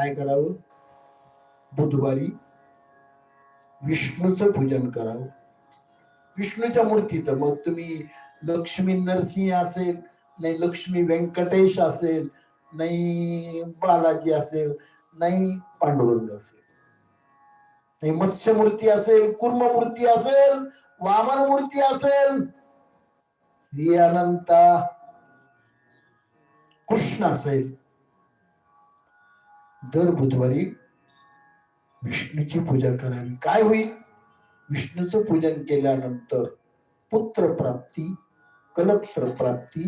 काय करावं? बुधवारी विष्णूचं पूजन करावं, विष्णूच्या मूर्तीचं. मग तुम्ही लक्ष्मी नरसिंह असेल, नाही लक्ष्मी व्यंकटेश असेल, नाही बालाजी असेल, नाही पांडुरंग असेल, नाही मत्स्य मूर्ती असेल, कुर्म मूर्ती असेल, वामन मूर्ती असेल, श्री अनंता कृष्ण असेल, दर बुधवारी विष्णूची पूजा करावी. काय होईल? विष्णूचं पूजन केल्यानंतर पुत्र प्राप्ती, कलत्र प्राप्ती,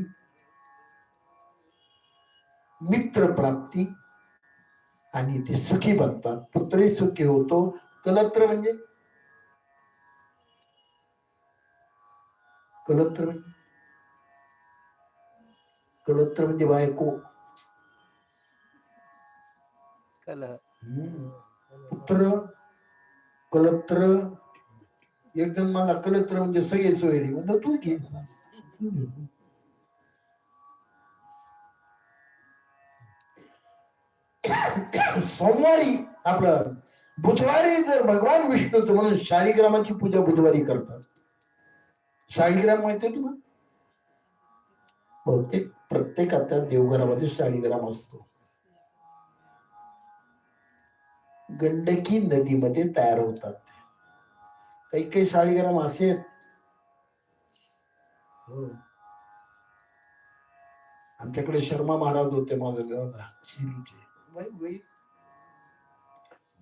मित्र प्राप्ती, आणि ते सुखी बनतात. पुत्रही सुखी होतो. कलत्र म्हणजे कलत्र म्हणजे बायको. पुत्र कलत्र. एक जण मला कलत्र म्हणजे सगळे सोयरी म्हणलं तू की. सोमवारी आपलं बुधवारी जर भगवान विष्णूचं म्हणून शाळीग्रामाची पूजा बुधवारी करतात. शाळीग्राम माहिती तुम्हाला? बहुतेक प्रत्येकाच्या देवघरामध्ये शाळीग्राम असतो. गंडकी नदीमध्ये तयार होतात. काही काही शाळीग्राम असे आहेत. आमच्याकडे शर्मा महाराज होते माझं शिरूचे,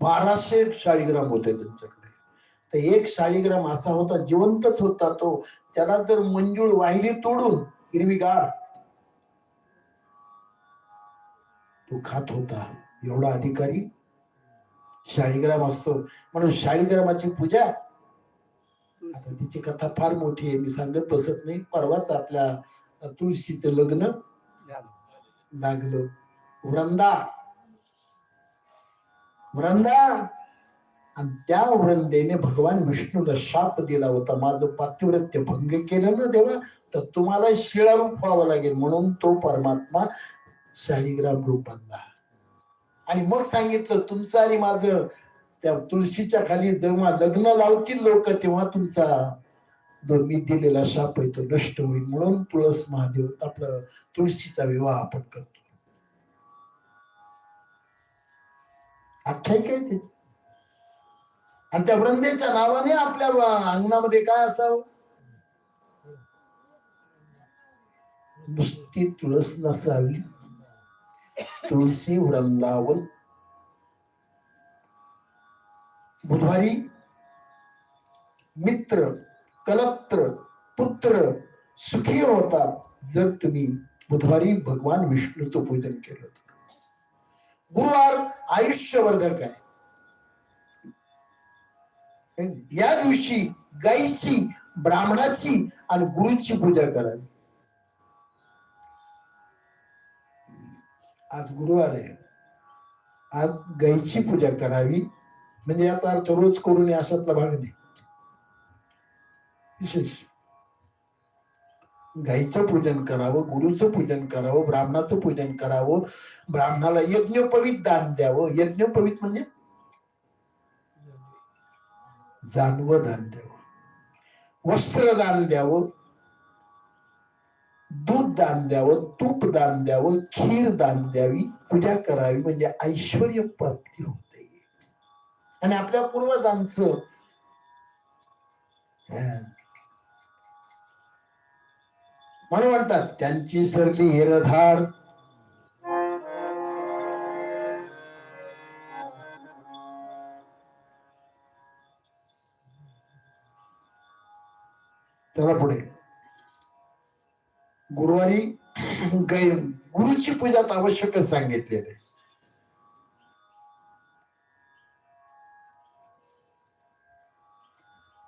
1200 शाळीग्राम होते त्यांच्याकडे. तर एक शाळीग्राम असा होता, जिवंतच होता तो. त्याला जर मंजूळ वाहिली तोडून हिरवीगार, तो खात होता. एवढा अधिकारी शाळीग्राम असतो. म्हणून शाळीग्रामाची पूजा, आता तिची कथा फार मोठी आहे, मी सांगत बसत नाही. परवाच आपल्या तुळशीचं लग्न लागलं. वृंदा आणि त्या वृंदेने भगवान विष्णूला शाप दिला होता, माझं पातिव्रत्य भंग केलं ना देवा, तर तुम्हाला शिळा रूप व्हावं लागेल. म्हणून तो परमात्मा शाळीग्राम रूप बनला. आणि मग सांगितलं, तुमचं आणि माझं त्या तुळशीच्या खाली जेव्हा लग्न लावतील लोक, तेव्हा तुमचा जो मी दिलेला शाप आहे तो नष्ट होईल. म्हणून तुळस महादेव आपलं तुळशीचा विवाह आपण करतो. आख्यायिका आहे त्याची. आणि त्या वृंदेच्या नावाने आपल्या अंगणामध्ये काय असावं? नुसती तुळस नसावी, तुळशी वृंदावन. बुधवारी मित्र, कलत्र, पुत्र सुखी होतात जर तुम्ही बुधवारी भगवान विष्णूचं पूजन केलं. गुरुवार आयुष्यवर्धक आहे. या दिवशी गायीची, ब्राह्मणाची आणि गुरुची पूजा करावी. आज गुरुवार आहे, आज गायीची पूजा करावी. म्हणजे याचा अर्थ रोज करून अशातला भाग नाही. विशेष गायीचं पूजन करावं, गुरुचं पूजन करावं, ब्राह्मणाचं पूजन करावं, ब्राह्मणाला यज्ञोपवीत दान द्यावं. यज्ञोपवीत म्हणजे जानवं दान द्यावं, वस्त्र दान द्यावं, दूध दान द्यावं, तूप दान द्यावं, खीर दान द्यावी, पूजा करावी. म्हणजे ऐश्वर्य प्राप्ती होते. आणि आपल्या पूर्वजांचं म्हणून म्हणतात, त्यांची सरली हेरधार, चला पुढे. गुरुवारी गुरुची पूजा आवश्यकच सांगितलेली आहे.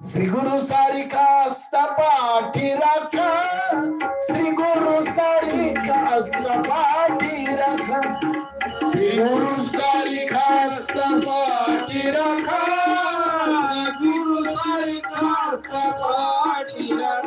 श्री गुरु सारिका असता पाठी